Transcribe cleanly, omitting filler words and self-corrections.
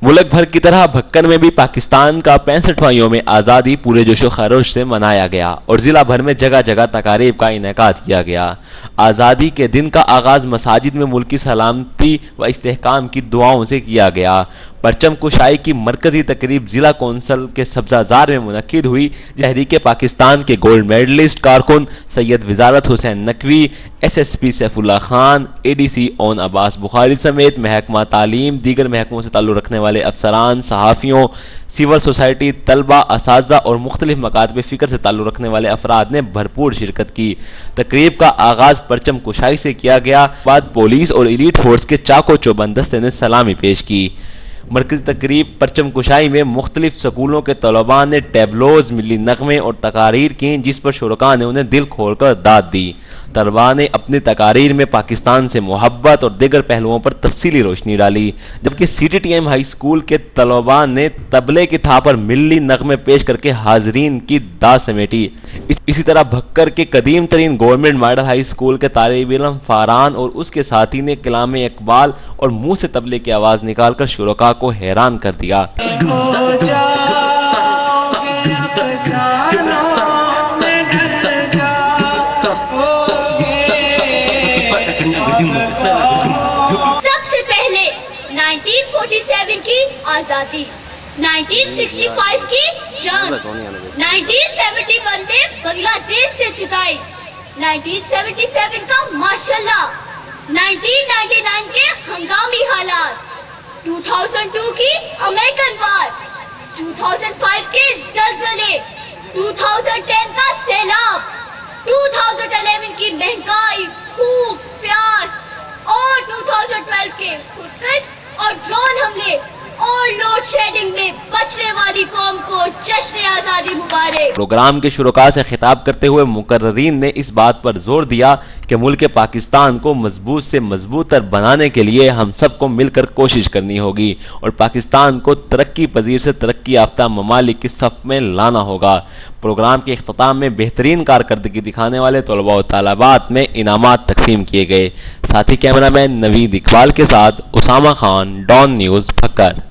ملک بھر کی طرح بھکر میں بھی پاکستان کا 65واں یوم آزادی پورے جوش و خروش سے منایا گیا اور ضلع بھر میں جگہ جگہ تقاریب کا انعقاد کیا گیا۔ آزادی کے دن کا آغاز مساجد میں ملکی سلامتی و استحکام کی دعاؤں سے کیا گیا۔ پرچم کشائی کی مرکزی تقریب ضلع کونسل کے سبزہ زار میں منعقد ہوئی۔ تحریک پاکستان کے گولڈ میڈلسٹ کارکن Syed Wazarat Hussain Naqvi, S S P Saif Ullah Khan, A D C Aun Abbas Bukhari سمیت محکمہ تعلیم، دیگر محکموں سے تعلق رکھنے والے افسران، صحافیوں، سول سوسائٹی، طلبہ، اساتذہ اور مختلف مکاتب فکر سے تعلق رکھنے والے افراد نے بھرپور شرکت کی۔ تقریب کا آغاز پرچم کشائی سے کیا گیا، بعد پولیس اور ایلیٹ فورس کے چاق و چوبند دستے نے سلامی پیش کی۔ مرکزی تقریب پرچم کشائی میں مختلف سکولوں کے طلباء نے ٹیبلوز، ملی نغمے اور تقاریر کی جس پر شرکاء نے انہیں دل کھول کر داد دی۔ طلباء نے اپنی تقاریر میں پاکستان سے محبت اور دیگر پہلوؤں پر تفصیلی روشنی ڈالی، جبکہ C T T M high school کے طلباء نے طبلے کی تھا پر ملی نغمے پیش کر کے حاضرین کی داد سمیٹی۔ اسی طرح بھکر کے قدیم ترین گورنمنٹ ماڈل ہائی اسکول کے طالب علم فاران اور اس کے ساتھی نے کلام اقبال اور منہ سے طبلے کی آواز نکال کر شرکاء کو حیران کر دیا۔ سب سے پہلے 1947 کی آزادی، 1965 کی جنگ، 1971 میں بنگلہ دیش سے جدائی، 1977 کا ماشاءاللہ، 1999 کے ہنگامی حالات، 2002 کی امریکن وار، 2005 کے زلزلے، 2010 کا سیلاب، 2011 کی مہنگائی، بھوک، پیاس اور 2012 کے خودکش اور ڈرون حملے اور لوڈ شیڈنگ میں بچنے والی قوم کو جشن آزادی مبارک۔ پروگرام کے شرکاء سے خطاب کرتے ہوئے مقررین نے اس بات پر زور دیا کہ ملک پاکستان کو مضبوط سے مضبوط تر بنانے کے لیے ہم سب کو مل کر کوشش کرنی ہوگی اور پاکستان کو ترقی پذیر سے ترقی یافتہ ممالک کی صف میں لانا ہوگا۔ پروگرام کے اختتام میں بہترین کارکردگی دکھانے والے طلباء و طالبات میں انعامات تقسیم کیے گئے۔ ساتھی کیمرہ مین نوید اقبال کے ساتھ اسامہ خان، ڈان نیوز، بھکر۔